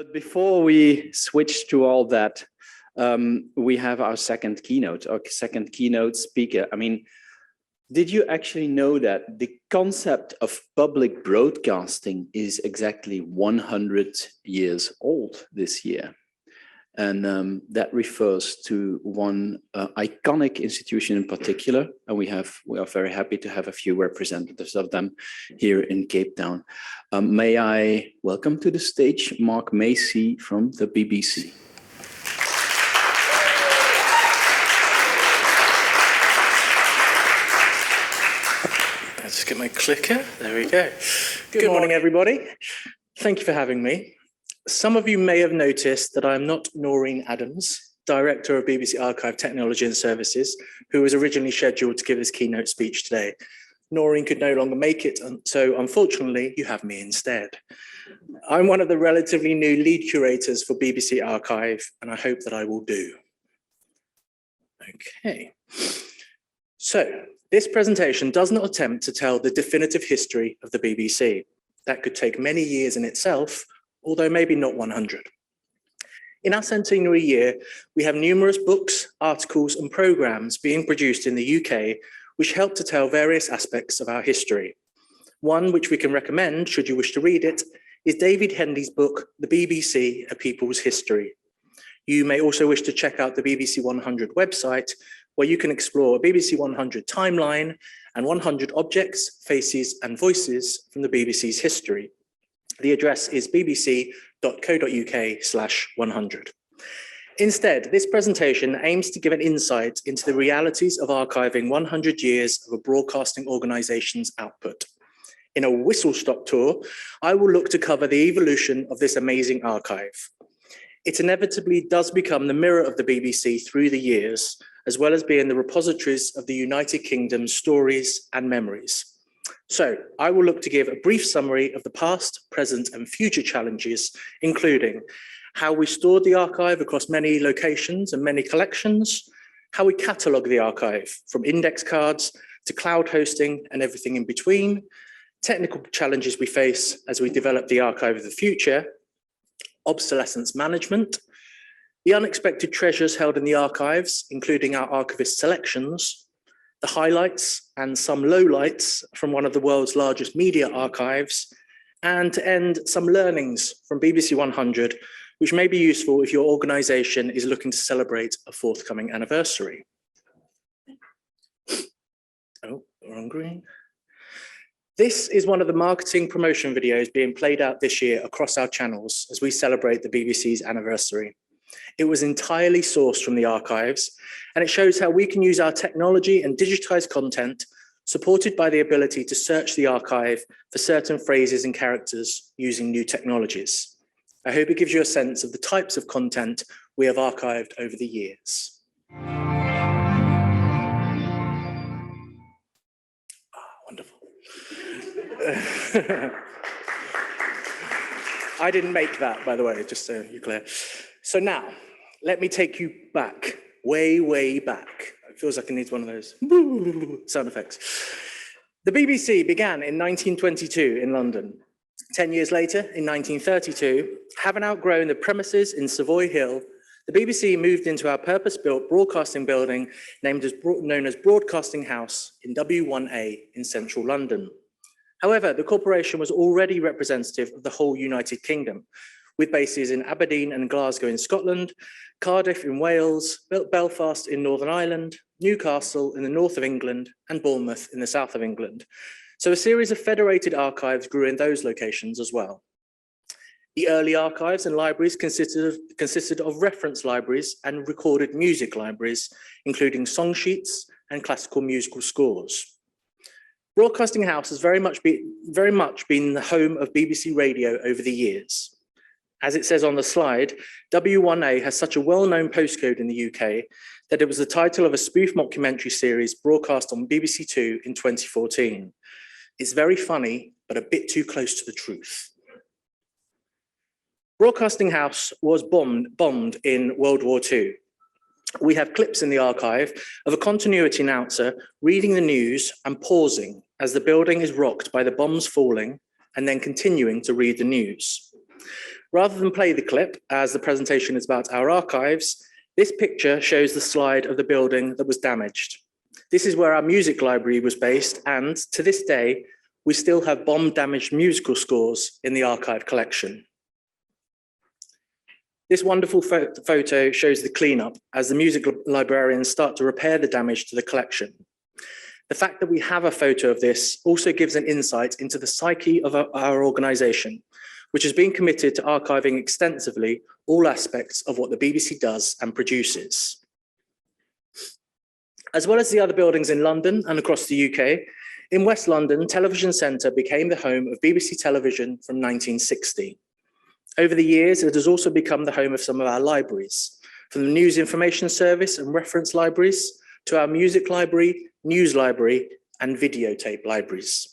But before we switch to all that, we have our second keynote speaker. I mean, did you actually know that the concept of public broadcasting is exactly 100 years old this year? And that refers to one iconic institution in particular, and we are very happy to have a few representatives of them here in Cape Town. May I welcome to the stage Mark Macey from the BBC. Let's just get my clicker. There we go. Good morning, everybody. Thank you for having me. Some of you may have noticed that I'm not Noreen Adams, Director of BBC Archive Technology and Services, who was originally scheduled to give this keynote speech today. Noreen could no longer make it, and so unfortunately, you have me instead. I'm one of the relatively new lead curators for BBC Archive, and I hope that I will do. Okay. So, this presentation does not attempt to tell the definitive history of the BBC. That could take many years in itself, although maybe not 100. In our centenary year, we have numerous books, articles, and programmes being produced in the UK, which help to tell various aspects of our history. One which we can recommend, should you wish to read it, is David Henley's book, The BBC, A People's History. You may also wish to check out the BBC 100 website, where you can explore a BBC 100 timeline and 100 objects, faces, and voices from the BBC's history. The address is bbc.co.uk/100. Instead, this presentation aims to give an insight into the realities of archiving 100 years of a broadcasting organisation's output. In a whistle-stop tour, I will look to cover the evolution of this amazing archive. It inevitably does become the mirror of the BBC through the years, as well as being the repositories of the United Kingdom's stories and memories. So I will look to give a brief summary of the past, present, and future challenges, including how we stored the archive across many locations and many collections, how we catalogue the archive from index cards to cloud hosting and everything in between, technical challenges we face as we develop the archive of the future, obsolescence management, the unexpected treasures held in the archives, including our archivist selections, the highlights and some lowlights from one of the world's largest media archives, and to end, some learnings from BBC 100, which may be useful if your organisation is looking to celebrate a forthcoming anniversary. Oh, wrong green. This is one of the marketing promotion videos being played out this year across our channels as we celebrate the BBC's anniversary. It was entirely sourced from the archives, and it shows how we can use our technology and digitized content, supported by the ability to search the archive for certain phrases and characters using new technologies. I hope it gives you a sense of the types of content we have archived over the years. Wonderful. I didn't make that, by the way, just so you're clear. So now, let me take you back, way, way back. It feels like I need one of those sound effects. The BBC began in 1922 in London. 10 years later, in 1932, having outgrown the premises in Savoy Hill, the BBC moved into our purpose-built broadcasting building known as Broadcasting House in W1A in central London. However, the corporation was already representative of the whole United Kingdom, with bases in Aberdeen and Glasgow in Scotland, Cardiff in Wales, Belfast in Northern Ireland, Newcastle in the north of England, and Bournemouth in the south of England. So a series of federated archives grew in those locations as well. The early archives and libraries consisted of reference libraries and recorded music libraries, including song sheets and classical musical scores. Broadcasting House has very much been the home of BBC Radio over the years. As it says on the slide, W1A has such a well-known postcode in the UK that it was the title of a spoof mockumentary series broadcast on BBC Two in 2014. It's very funny, but a bit too close to the truth. Broadcasting House was bombed in World War II. We have clips in the archive of a continuity announcer reading the news and pausing as the building is rocked by the bombs falling and then continuing to read the news. Rather than play the clip, as the presentation is about our archives, this picture shows the slide of the building that was damaged. This is where our music library was based, and to this day, we still have bomb-damaged musical scores in the archive collection. This wonderful photo shows the cleanup as the music librarians start to repair the damage to the collection. The fact that we have a photo of this also gives an insight into the psyche of our organisation, which has been committed to archiving extensively all aspects of what the BBC does and produces. As well as the other buildings in London and across the UK, in West London, Television Centre became the home of BBC Television from 1960. Over the years, it has also become the home of some of our libraries, from the News Information Service and reference libraries to our music library, news library, and videotape libraries.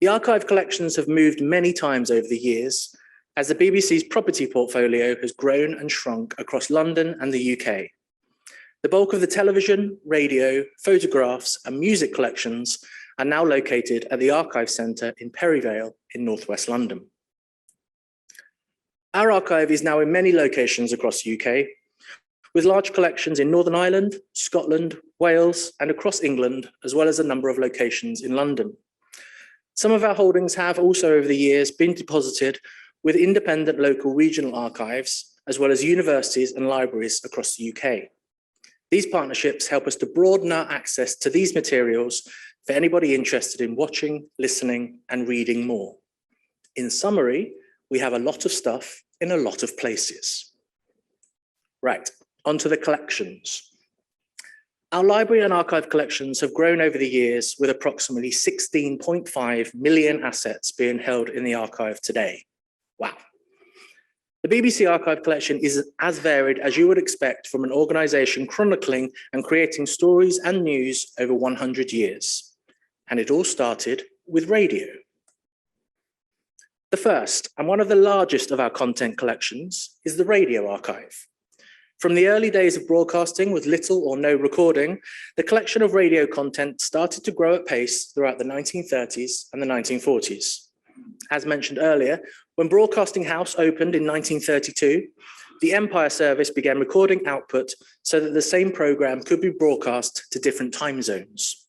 The archive collections have moved many times over the years as the BBC's property portfolio has grown and shrunk across London and the UK. The bulk of the television, radio, photographs, and music collections are now located at the Archive Centre in Perivale in northwest London. Our archive is now in many locations across the UK, with large collections in Northern Ireland, Scotland, Wales, and across England, as well as a number of locations in London. Some of our holdings have also over the years been deposited with independent local regional archives, as well as universities and libraries across the UK. These partnerships help us to broaden our access to these materials for anybody interested in watching, listening, and reading more. In summary, we have a lot of stuff in a lot of places. Right, onto the collections. Our library and archive collections have grown over the years with approximately 16.5 million assets being held in the archive today. Wow. The BBC Archive collection is as varied as you would expect from an organisation chronicling and creating stories and news over 100 years. And it all started with radio. The first and one of the largest of our content collections is the radio archive. From the early days of broadcasting with little or no recording, the collection of radio content started to grow at pace throughout the 1930s and the 1940s. As mentioned earlier, when Broadcasting House opened in 1932, the Empire Service began recording output so that the same programme could be broadcast to different time zones.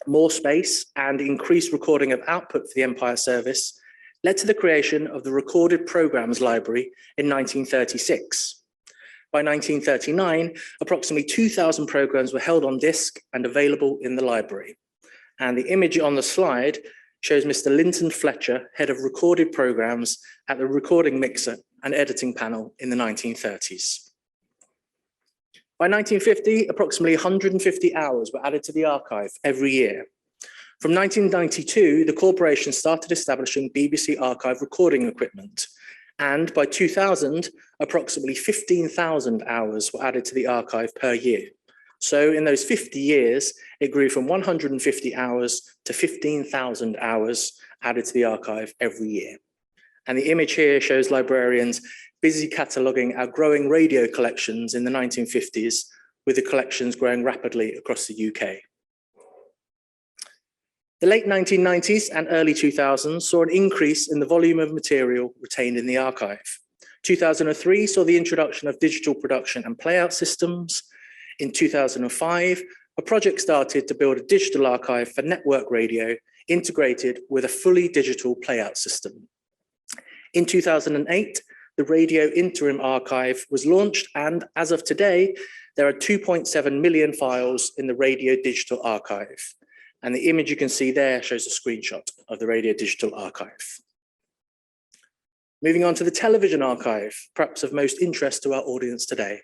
More space and increased recording of output for the Empire Service led to the creation of the Recorded Programmes Library in 1936. By 1939, approximately 2,000 programmes were held on disc and available in the library. And the image on the slide shows Mr. Linton Fletcher, head of recorded programmes at the recording mixer and editing panel in the 1930s. By 1950, approximately 150 hours were added to the archive every year. From 1992, the corporation started establishing BBC archive recording equipment, and by 2000, approximately 15,000 hours were added to the archive per year. So in those 50 years, it grew from 150 hours to 15,000 hours added to the archive every year. And the image here shows librarians busy cataloguing our growing radio collections in the 1950s, with the collections growing rapidly across the UK. The late 1990s and early 2000s saw an increase in the volume of material retained in the archive. 2003 saw the introduction of digital production and playout systems. In 2005, a project started to build a digital archive for network radio integrated with a fully digital playout system. In 2008, the Radio Interim Archive was launched, and as of today, there are 2.7 million files in the Radio Digital Archive. And the image you can see there shows a screenshot of the Radio Digital Archive. Moving on to the television archive, perhaps of most interest to our audience today.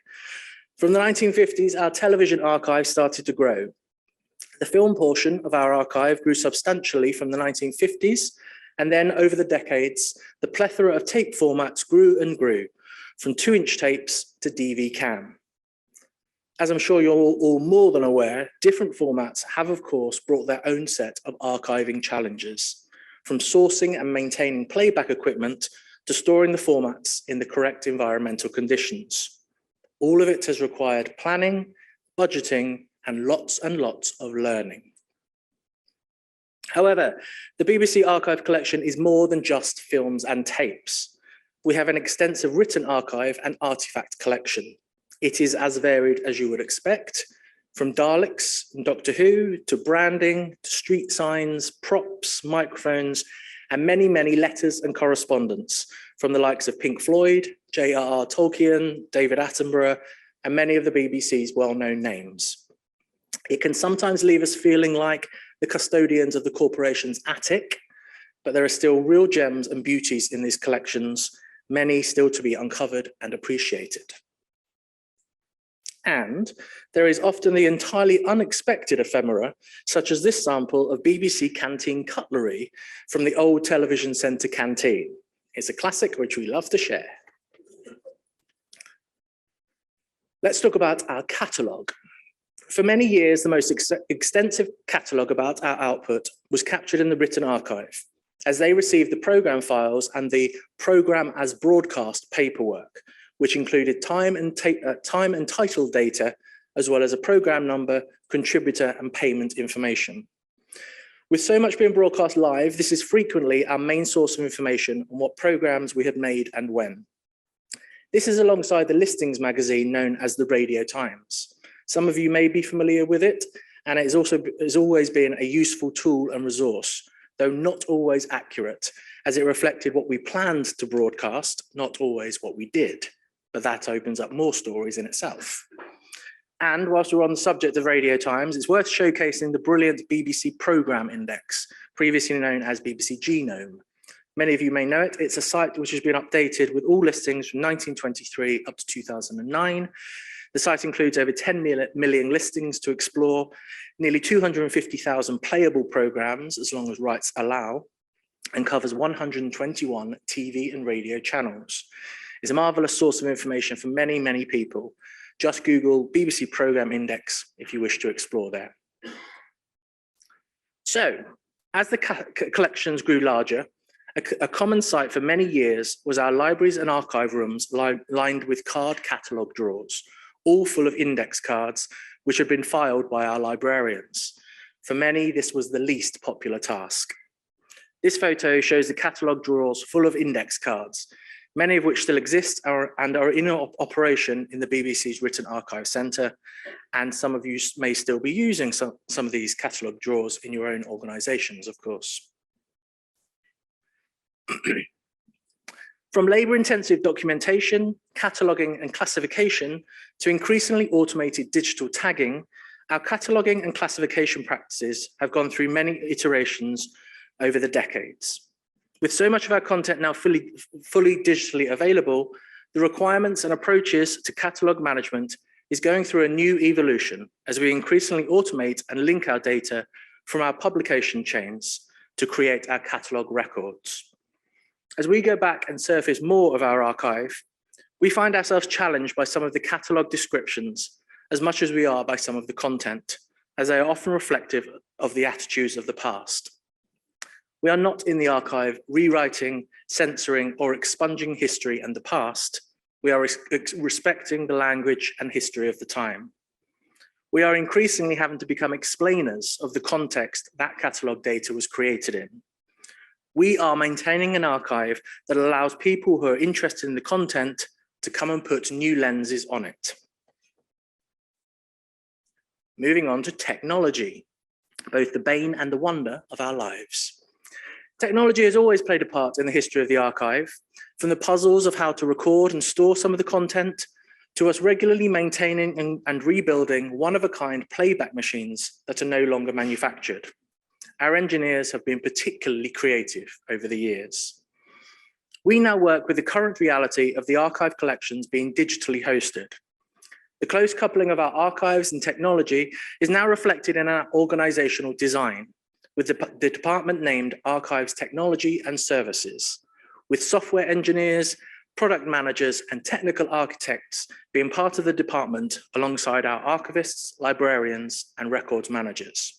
From the 1950s, our television archive started to grow. The film portion of our archive grew substantially from the 1950s, and then over the decades, the plethora of tape formats grew and grew, from 2-inch tapes to DV cam. As I'm sure you're all more than aware, different formats have, of course, brought their own set of archiving challenges, from sourcing and maintaining playback equipment to storing the formats in the correct environmental conditions. All of it has required planning, budgeting, and lots of learning. However, the BBC Archive collection is more than just films and tapes. we have an extensive written archive and artifact collection. It is as varied as you would expect, from Daleks and Doctor Who to branding, to street signs, props, microphones, and many, many letters and correspondence from the likes of Pink Floyd, J.R.R. Tolkien, David Attenborough, and many of the BBC's well-known names. It can sometimes leave us feeling like the custodians of the corporation's attic, but there are still real gems and beauties in these collections, many still to be uncovered and appreciated. And there is often the entirely unexpected ephemera, such as this sample of BBC canteen cutlery from the old television centre canteen. It's a classic which we love to share. Let's talk about our catalogue. For many years, the most extensive catalogue about our output was captured in the written archive, as they received the programme files and the programme as broadcast paperwork, which included time and title data, as well as a programme number, contributor, and payment information. With so much being broadcast live, this is frequently our main source of information on what programmes we had made and when. This is alongside the listings magazine known as the Radio Times. Some of you may be familiar with it, and it has always been a useful tool and resource, though not always accurate, as it reflected what we planned to broadcast, not always what we did. But that opens up more stories in itself. And whilst we're on the subject of Radio Times, it's worth showcasing the brilliant BBC Programme Index, previously known as BBC Genome. Many of you may know it. It's a site which has been updated with all listings from 1923 up to 2009. The site includes over 10 million listings to explore, nearly 250,000 playable programmes, as long as rights allow, and covers 121 TV and radio channels. It's a marvellous source of information for many, many people. Just Google BBC Programme Index if you wish to explore there. So, as the collections grew larger, a common sight for many years was our libraries and archive rooms lined with card catalogue drawers, all full of index cards, which had been filed by our librarians. For many, this was the least popular task. This photo shows the catalogue drawers full of index cards, many of which still exist and are in operation in the BBC's Written Archive Centre, and some of you may still be using some of these catalogue drawers in your own organisations, of course. From labour-intensive documentation, cataloguing and classification to increasingly automated digital tagging, our cataloguing and classification practices have gone through many iterations over the decades. With so much of our content now fully digitally available, the requirements and approaches to catalogue management is going through a new evolution as we increasingly automate and link our data from our publication chains to create our catalogue records. As we go back and surface more of our archive, we find ourselves challenged by some of the catalogue descriptions as much as we are by some of the content, as they are often reflective of the attitudes of the past. We are not in the archive rewriting, censoring, or expunging history and the past. We are respecting the language and history of the time. We are increasingly having to become explainers of the context that catalogue data was created in. We are maintaining an archive that allows people who are interested in the content to come and put new lenses on it. Moving on to technology, both the bane and the wonder of our lives. Technology has always played a part in the history of the archive, from the puzzles of how to record and store some of the content, to us regularly maintaining and rebuilding one-of-a-kind playback machines that are no longer manufactured. Our engineers have been particularly creative over the years. We now work with the current reality of the archive collections being digitally hosted. The close coupling of our archives and technology is now reflected in our organizational design, with the department named Archives Technology and Services, with software engineers, product managers, and technical architects being part of the department alongside our archivists, librarians, and records managers.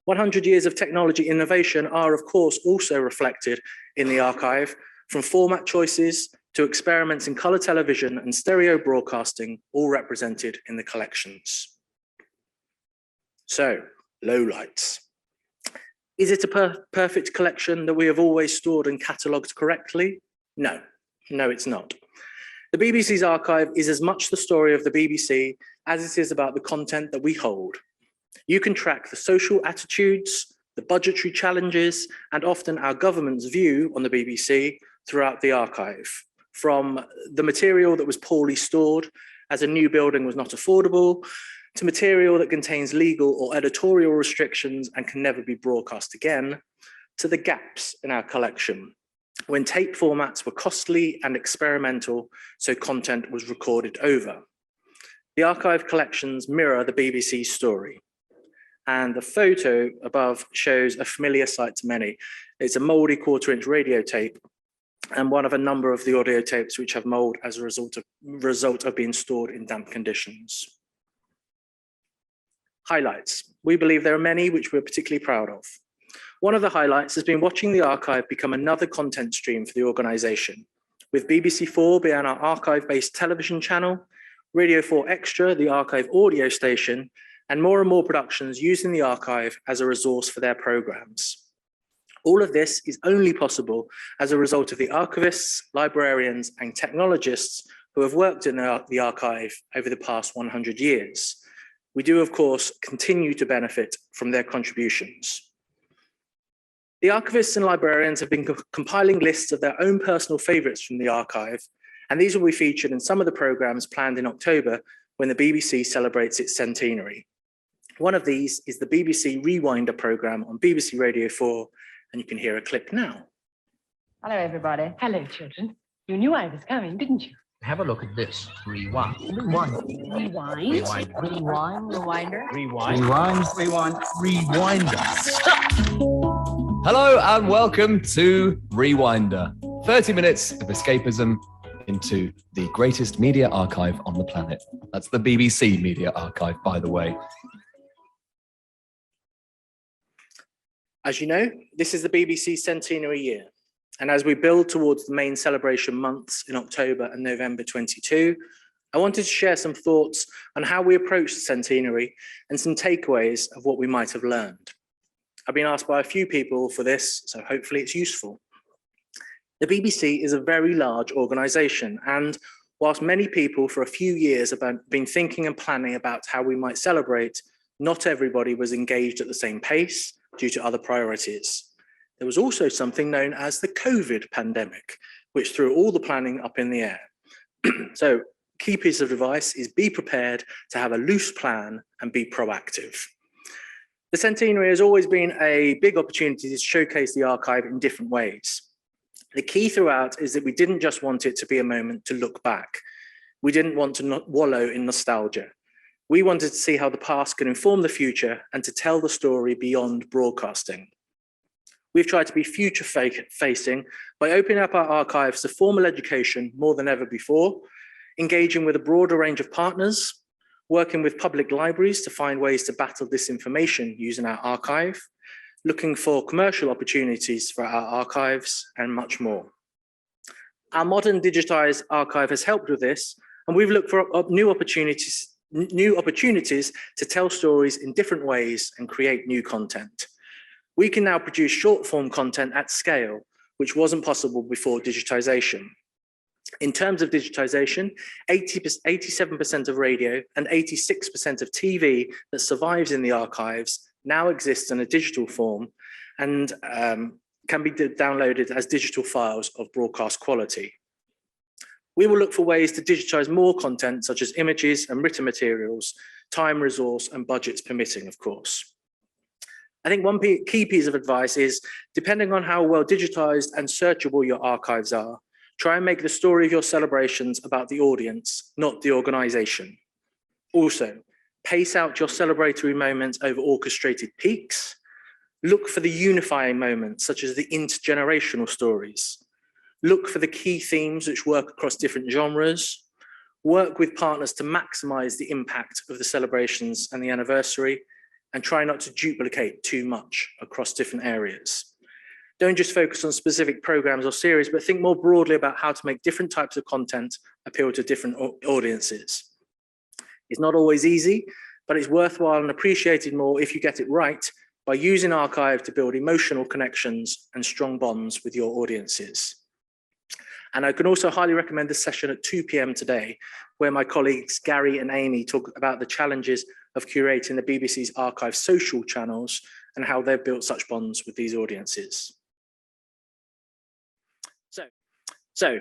100 years of technology innovation are, of course, also reflected in the archive, from format choices to experiments in color television and stereo broadcasting, all represented in the collections. So, lowlights. Is it a perfect collection that we have always stored and catalogued correctly? No, No, it's not. The BBC's archive is as much the story of the BBC as it is about the content that we hold. You can track the social attitudes, the budgetary challenges, and often our government's view on the BBC throughout the archive, from the material that was poorly stored as a new building was not affordable, to material that contains legal or editorial restrictions and can never be broadcast again, to the gaps in our collection, when tape formats were costly and experimental, so content was recorded over. The archive collections mirror the BBC's story. And the photo above shows a familiar sight to many. It's a moldy 1/4-inch radio tape and one of a number of the audio tapes which have mold as a result of being stored in damp conditions. Highlights. We believe there are many which we're particularly proud of. One of the highlights has been watching the archive become another content stream for the organisation, with BBC4 being our archive-based television channel, Radio 4 Extra, the archive audio station, and more productions using the archive as a resource for their programmes. All of this is only possible as a result of the archivists, librarians, and technologists who have worked in the archive over the past 100 years. We do, of course, continue to benefit from their contributions. The archivists and librarians have been compiling lists of their own personal favourites from the archive, and these will be featured in some of the programmes planned in October when the BBC celebrates its centenary. One of these is the BBC Rewinder programme on BBC Radio 4, and you can hear a clip now. Hello, everybody. Hello, children. You knew I was coming, didn't you? Have a look at this. Rewind. Rewind. Rewind. Rewind. Rewind. Rewinder. Rewind. Rewind. Rewind. Rewinder. Hello and welcome to Rewinder. 30 minutes of escapism into the greatest media archive on the planet. That's the BBC Media Archive, by the way. As you know, this is the BBC's centenary year. And as we build towards the main celebration months in October and November 22, I wanted to share some thoughts on how we approach the centenary and some takeaways of what we might have learned. I've been asked by a few people for this, so hopefully it's useful. The BBC is a very large organisation, and whilst many people for a few years have been thinking and planning about how we might celebrate, not everybody was engaged at the same pace due to other priorities. There was also something known as the COVID pandemic, which threw all the planning up in the air. So, key piece of advice is be prepared to have a loose plan and be proactive. The centenary has always been a big opportunity to showcase the archive in different ways. The key throughout is that we didn't just want it to be a moment to look back. We didn't want to wallow in nostalgia. We wanted to see how the past could inform the future and to tell the story beyond broadcasting. We've tried to be future-facing by opening up our archives to formal education more than ever before, engaging with a broader range of partners, working with public libraries to find ways to battle disinformation using our archive, looking for commercial opportunities for our archives, and much more. Our modern digitized archive has helped with this, and we've looked for new opportunities to tell stories in different ways and create new content. We can now produce short form content at scale, which wasn't possible before digitization. In terms of digitization, 87% of radio and 86% of TV that survives in the archives now exists in a digital form and can be downloaded as digital files of broadcast quality. We will look for ways to digitize more content, such as images and written materials, time, resource, and budgets permitting, of course. I think one key piece of advice is, depending on how well digitized and searchable your archives are, try and make the story of your celebrations about the audience, not the organization. Also, pace out your celebratory moments over orchestrated peaks. Look for the unifying moments, such as the intergenerational stories. Look for the key themes which work across different genres. Work with partners to maximize the impact of the celebrations and the anniversary, and try not to duplicate too much across different areas. Don't just focus on specific programs or series, but think more broadly about how to make different types of content appeal to different audiences. It's not always easy, but it's worthwhile and appreciated more if you get it right by using archive to build emotional connections and strong bonds with your audiences. And I can also highly recommend this session at 2 p.m. today, where my colleagues Gary and Amy talk about the challenges of curating the BBC's archive social channels and how they've built such bonds with these audiences. So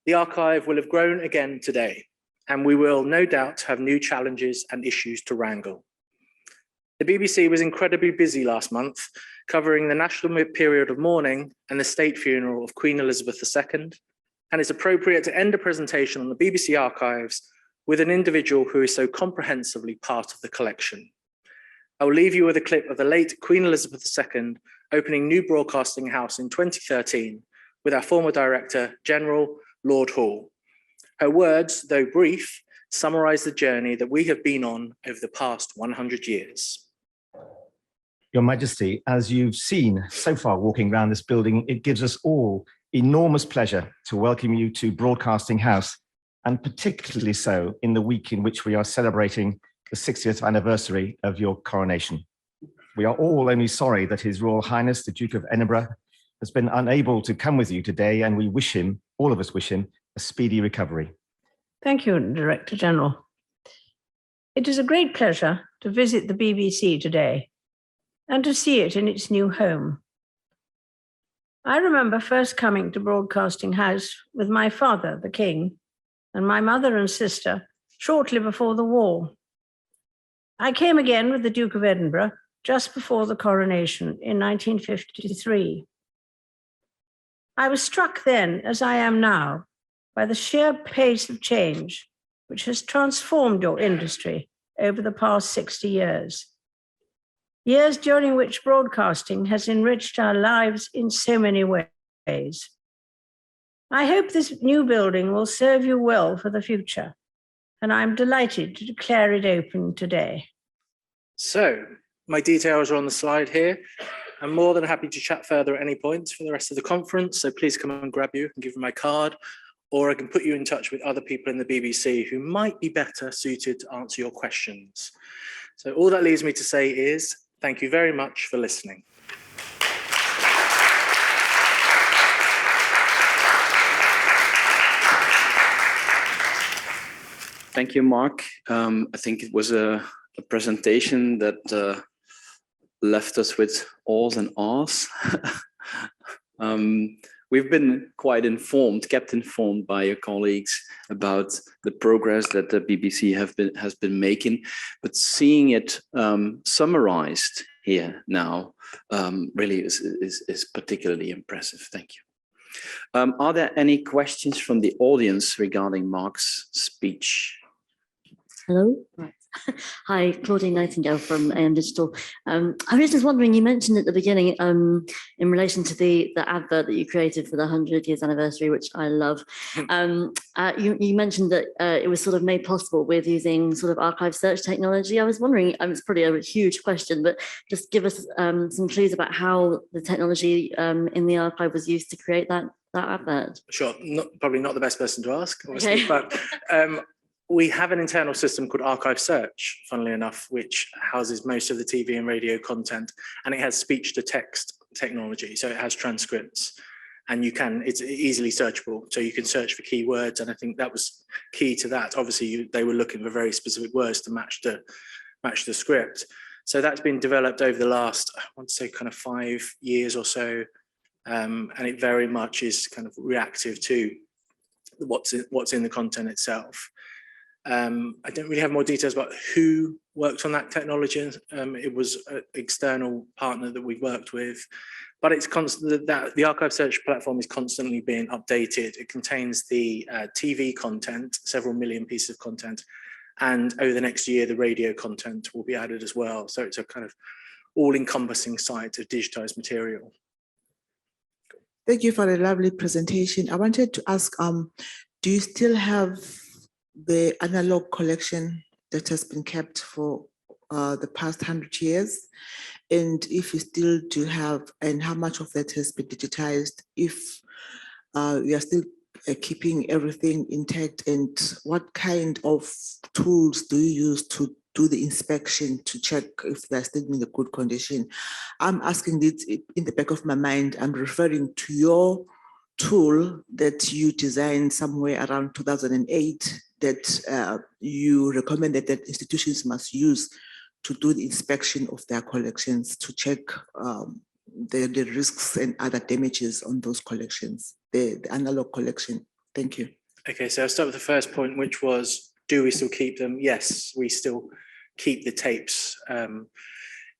the archive will have grown again today, and we will no doubt have new challenges and issues to wrangle. The BBC was incredibly busy last month, covering the national period of mourning and the state funeral of Queen Elizabeth II, and it's appropriate to end a presentation on the BBC archives with an individual who is so comprehensively part of the collection. I will leave you with a clip of the late Queen Elizabeth II opening New Broadcasting House in 2013 with our former Director General, Lord Hall. Her words, though brief, summarise the journey that we have been on over the past 100 years. Your Majesty, as you've seen so far walking around this building, it gives us all enormous pleasure to welcome you to Broadcasting House, and particularly so in the week in which we are celebrating the 60th anniversary of your coronation. We are all only sorry that His Royal Highness, the Duke of Edinburgh, has been unable to come with you today, and we wish him, all of us wish him, a speedy recovery. Thank you, Director General. It is a great pleasure to visit the BBC today and to see it in its new home. I remember first coming to Broadcasting House with my father, the King, and my mother and sister shortly before the war. I came again with the Duke of Edinburgh just before the coronation in 1953. I was struck then, as I am now, by the sheer pace of change which has transformed your industry over the past 60 years. Years during which broadcasting has enriched our lives in so many ways. I hope this new building will serve you well for the future, and I'm delighted to declare it open today. So, my details are on the slide here. I'm more than happy to chat further at any point for the rest of the conference, so please come and grab you and give me my card, or I can put you in touch with other people in the BBC who might be better suited to answer your questions. So all that leaves me to say is, thank you very much for listening. Thank you, Mark. I think it was a presentation that left us with awes and ahs. We've been quite kept informed by your colleagues about the progress that the BBC has been making, but seeing it summarized here now really is particularly impressive. Thank you. Are there any questions from the audience regarding Mark's speech? Hello. Right. Hi, Claudine Nightingale from AM Digital. I was just wondering, you mentioned at the beginning in relation to the advert that you created for the 100 years anniversary, which I love. You mentioned that it was sort of made possible with using sort of archive search technology. I was wondering, it's probably a huge question, but just give us some clues about how the technology in the archive was used to create that advert. Sure, probably not the best person to ask, obviously, Okay. but we have an internal system called Archive Search, funnily enough, which houses most of the TV and radio content, and it has speech-to-text technology, so it has transcripts, and it's easily searchable, so you can search for keywords, and I think that was key to that. Obviously, they were looking for very specific words to match the script. So that's been developed over the last, I want to say, kind of 5 years or so, and it very much is kind of reactive to what's in the content itself. I don't really have more details about who worked on that technology. It was an external partner that we worked with, but it's constant. That the archive search platform is constantly being updated. It contains the TV content, several million pieces of content, and over the next year, the radio content will be added as well. So it's a kind of all-encompassing site of digitized material. Thank you for a lovely presentation. I wanted to ask, do you still have the analog collection that has been kept for the past 100 years? And if you still do have, and how much of that has been digitized, if you are still keeping everything intact, and what kind of tools do you use to do the inspection to check if they're still in a good condition? I'm asking this in the back of my mind. I'm referring to tool that you designed somewhere around 2008 that you recommended that institutions must use to do the inspection of their collections to check the risks and other damages on those collections, the analog collection. Thank you. Okay, so I'll start with the first point, which was, do we still keep them? Yes, we still keep the tapes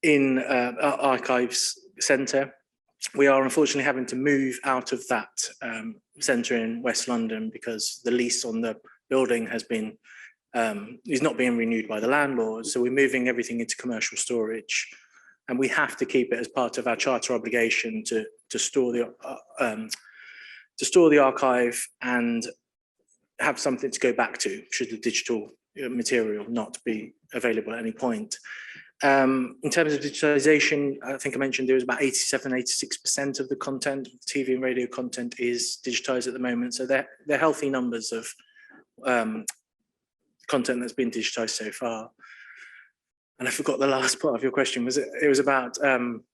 in our archives centre. We are unfortunately having to move out of that centre in West London because the lease on the building has been is not being renewed by the landlord. So we're moving everything into commercial storage, and we have to keep it as part of our charter obligation to store the archive and have something to go back to should the digital material not be available at any point. In terms of digitalization, I think I mentioned there was about 86% of the content, TV and radio content is digitized at the moment. So they're healthy numbers of content that's been digitized so far. And I forgot the last part of your question. It was about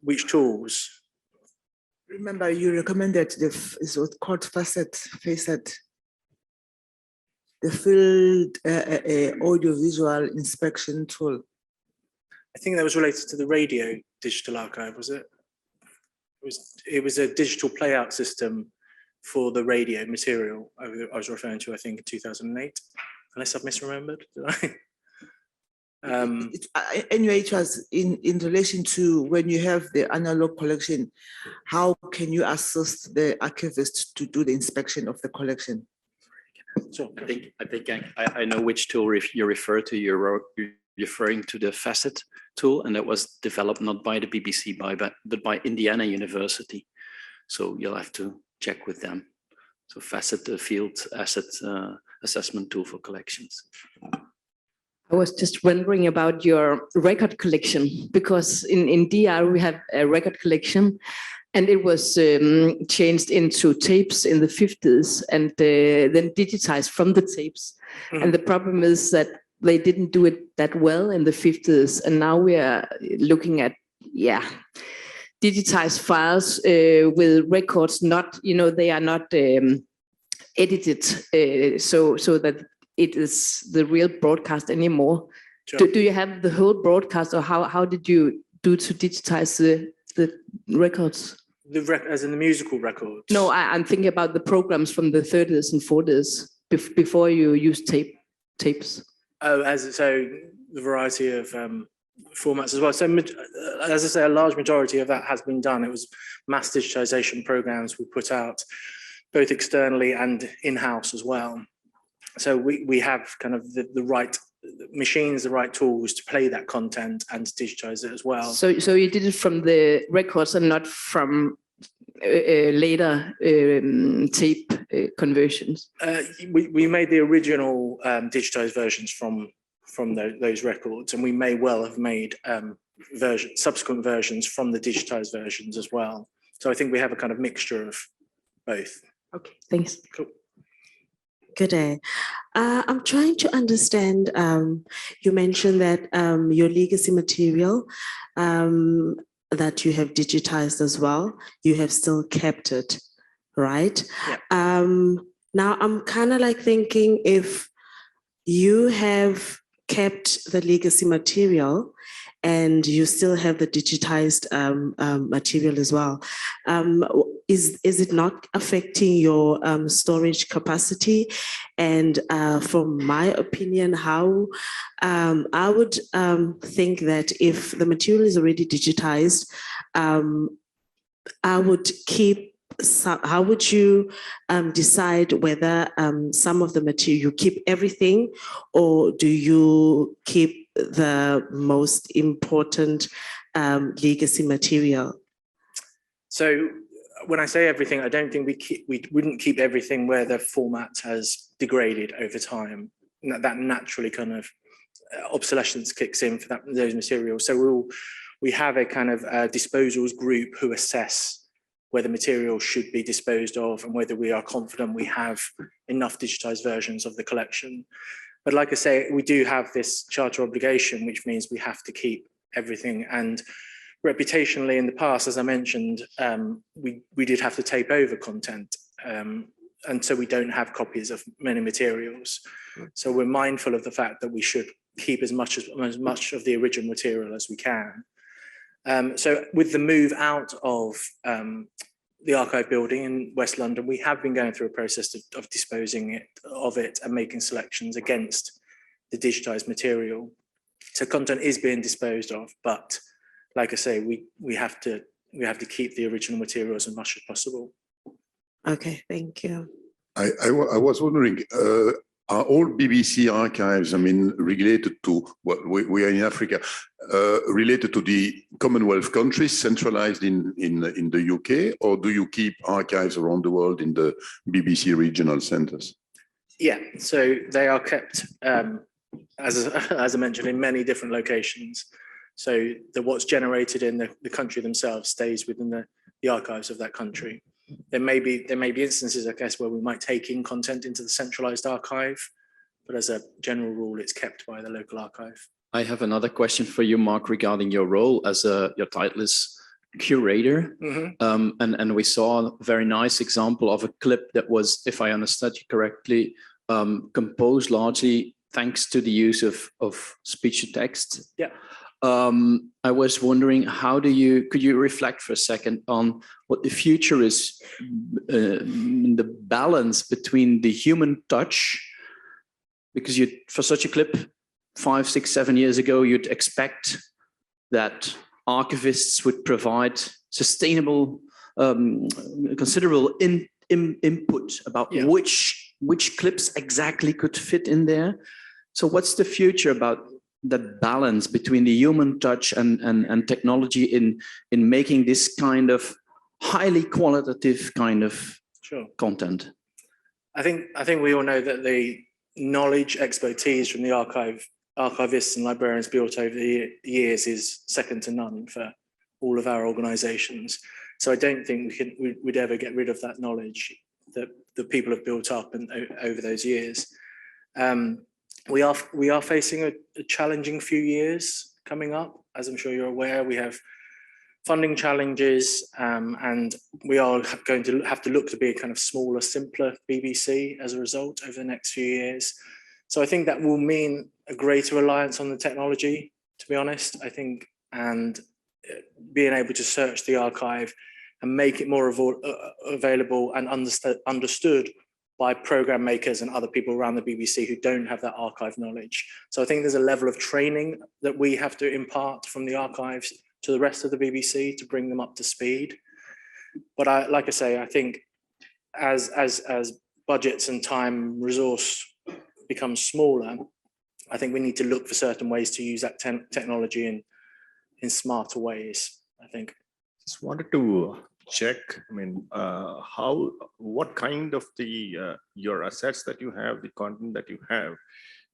which tools? Remember, you recommended it's called FIAT, the field audiovisual inspection tool. I think that was related to the radio digital archive, was it? It was a digital playout system for the radio material I was referring to, I think, in 2008, unless I've misremembered, did I? Anyway, it was in relation to when you have the analog collection, how can you assist the archivist to do the inspection of the collection? So I think I know which tool you refer to. You're referring to the FIAT tool, and that was developed not by the BBC but by Indiana University. So you'll have to check with them. So FIAT, the field asset assessment tool for collections. I was just wondering about your record collection, because in DR we have a record collection, and it was changed into tapes in the 50s and then digitized from the tapes. Mm-hmm. And the problem is that they didn't do it that well in the 50s. And now we are looking at, digitized files with records not, they are not edited so that it is the real broadcast anymore. Sure. Do you have the whole broadcast, or how did you do to digitize the records? As in the musical records? No, I'm thinking about the programs from the 30s and 40s before you used tapes. Oh, so the variety of formats as well. So as I say, a large majority of that has been done. It was mass digitization programs we put out both externally and in-house as well. So we have kind of the right machines, the right tools to play that content and to digitize it as well. So you did it from the records and not from later tape conversions? We made the original digitized versions from those records, and we may well have made subsequent versions from the digitized versions as well. So I think we have a kind of mixture of both. Okay, thanks. Cool. Good day. I'm trying to understand, you mentioned that your legacy material that you have digitized as well, you have still kept it, right? Yeah. Now I'm kind of like thinking, if you have kept the legacy material and you still have the digitized material as well, is it not affecting your storage capacity? And from my opinion, how I would think that if the material is already digitized, I would keep. How would you decide whether some of the material, you keep everything, or do you keep the most important legacy material? So when I say everything, I don't think we wouldn't keep everything where the format has degraded over time. That naturally kind of obsolescence kicks in for those materials. So we have a kind of disposals group who assess whether material should be disposed of and whether we are confident we have enough digitized versions of the collection. But like I say, we do have this charter obligation, which means we have to keep everything. And reputationally in the past, as I mentioned, we did have to tape over content and so we don't have copies of many materials. So we're mindful of the fact that we should keep as much of the original material as we can. So with the move out of the archive building in West London, we have been going through a process of disposing of it and making selections against the digitized material. So content is being disposed of, but like I say, we have to keep the original materials as much as possible. Okay, thank you. I was wondering, are all BBC archives, I mean, related to what we are in Africa, related to the Commonwealth countries, centralized in the UK, or do you keep archives around the world in the BBC regional centers? Yeah, so they are kept, as I mentioned, in many different locations. So what's generated in the country themselves stays within the archives of that country. There may be instances, I guess, where we might take in content into the centralized archive, but as a general rule, it's kept by the local archive. I have another question for you, Mark, regarding your role as your title is curator. And we saw a very nice example of a clip that was, if I understood you correctly, composed largely thanks to the use of speech to text. Yeah. I was wondering, could you reflect for a second on what the future is, the balance between the human touch, because for such a clip 5, 6, 7 years ago, you'd expect that archivists would provide sustainable, considerable input about which clips exactly could fit in there. So what's the future about that balance between the human touch and technology in making this kind of highly qualitative kind of content? I think we all know that the knowledge, expertise from the archivists and librarians built over the years is second to none for all of our organizations. So I don't think we'd ever get rid of that knowledge that the people have built up over those years. We are facing a challenging few years coming up. As I'm sure you're aware, we have funding challenges, and we are going to have to look to be a kind of smaller, simpler BBC as a result over the next few years. So I think that will mean a greater reliance on the technology, to be honest, I think, and being able to search the archive and make it more available and understood by program makers and other people around the BBC who don't have that archive knowledge. So I think there's a level of training that we have to impart from the archives to the rest of the BBC to bring them up to speed. But like I say, I think as budgets and time resource becomes smaller, I think we need to look for certain ways to use that technology in smarter ways, I think. Just wanted to check, I mean, what kind of your assets that you have, the content that you have,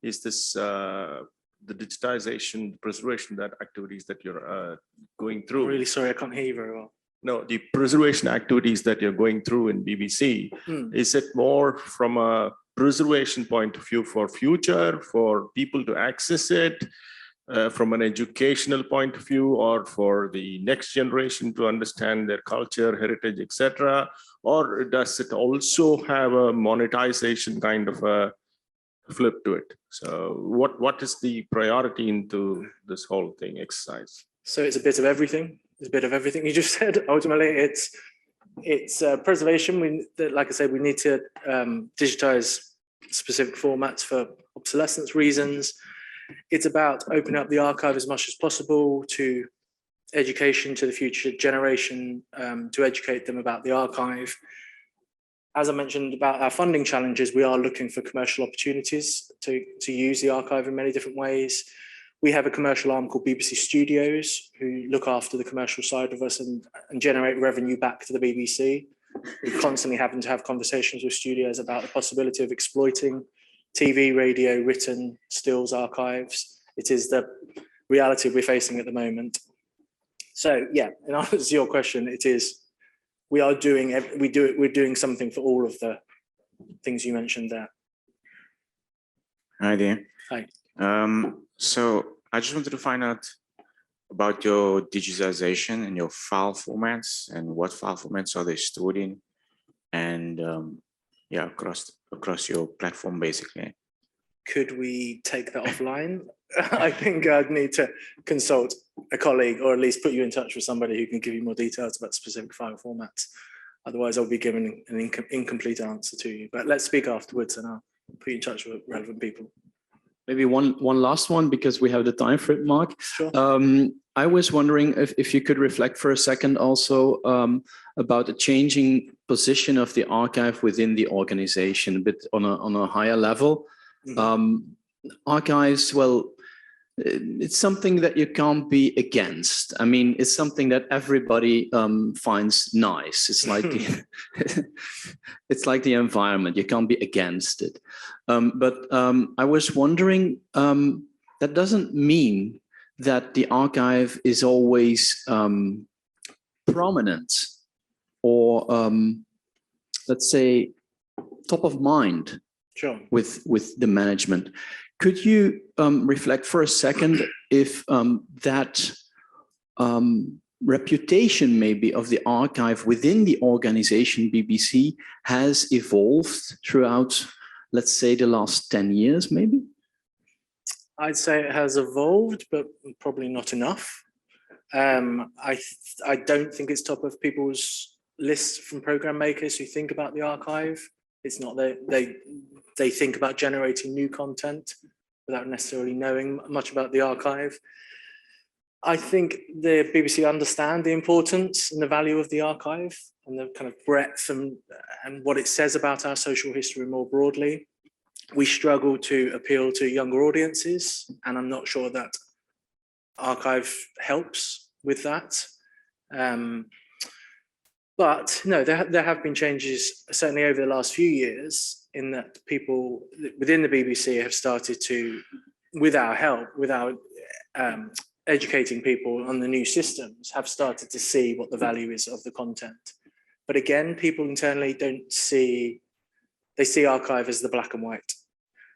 is this the digitization, preservation, that activities that you're going through? I'm really sorry, I can't hear you very well. No, the preservation activities that you're going through in BBC, is it more from a preservation point of view for future, for people to access it, from an educational point of view, or for the next generation to understand their culture, heritage, etc.? Or does it also have a monetization kind of a flip to it? So what is the priority into this whole thing exercise? So it's a bit of everything. It's a bit of everything you just said. Ultimately, it's preservation. Like I said, we need to digitize specific formats for obsolescence reasons. It's about opening up the archive as much as possible to education, to the future generation, to educate them about the archive. As I mentioned about our funding challenges, we are looking for commercial opportunities to use the archive in many different ways. We have a commercial arm called BBC Studios, who look after the commercial side of us and generate revenue back to the BBC. We're constantly having to have conversations with studios about the possibility of exploiting TV, radio, written stills archives. It is the reality we're facing at the moment. So yeah, in answer to your question, it is, we're doing something for all of the things you mentioned there. Hi there. Hi. So I just wanted to find out about your digitization and your file formats, and what file formats are they stored in, and yeah, across your platform basically. Could we take that offline? I think I'd need to consult a colleague, or at least put you in touch with somebody who can give you more details about specific file formats. Otherwise, I'll be giving an incomplete answer to you. But let's speak afterwards, and I'll put you in touch with relevant people. Maybe one last one, because we have the time for it, Mark. Sure. I was wondering if you could reflect for a second also about the changing position of the archive within the organization, a bit on a higher level. Archives, well, it's something that you can't be against. I mean, it's something that everybody finds nice. It's like it's like the environment. You can't be against it. But I was wondering, that doesn't mean that the archive is always prominent or let's say top of mind. Sure. With the management. Could you reflect for a second if that reputation maybe of the archive within the organization BBC has evolved throughout, let's say, the last 10 years maybe? I'd say it has evolved, but probably not enough. I don't think it's top of people's lists from program makers who think about the archive. It's not that they think about generating new content without necessarily knowing much about the archive. I think the BBC understand the importance and the value of the archive and the kind of breadth and what it says about our social history more broadly. We struggle to appeal to younger audiences, and I'm not sure that archive helps with that. But no, there have been changes, certainly over the last few years, in that people within the BBC have started to, with our help, without educating people on the new systems, have started to see what the value is of the content. But again, people internally don't see, they see archive as the black and white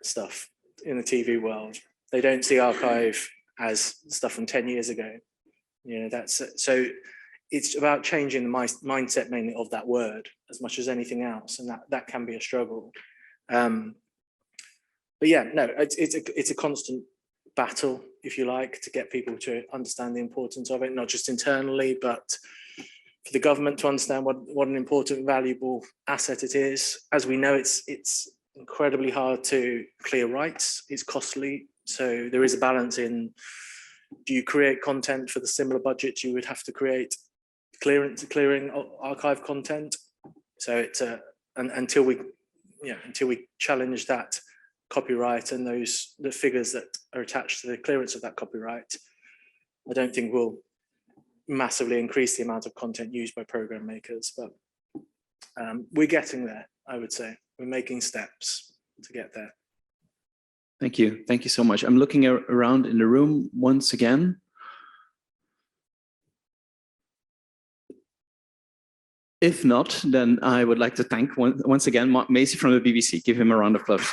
stuff in the TV world. They don't see archive as stuff from 10 years ago. You know, that's so. It's about changing the mindset mainly of that word as much as anything else, and that can be a struggle. But yeah, no, it's a constant battle, if you like, to get people to understand the importance of it, not just internally, but for the government to understand what an important, valuable asset it is. As we know, it's incredibly hard to clear rights. It's costly, so there is a balance in: do you create content for the similar budget you would have to create clearing archive content? So it's until we challenge that copyright and the figures that are attached to the clearance of that copyright, I don't think we'll massively increase the amount of content used by program makers. But we're getting there, I would say. We're making steps to get there. Thank you. Thank you so much. I'm looking around in the room once again. If not, then I would like to thank once again Mark Macey from the BBC. Give him a round of applause.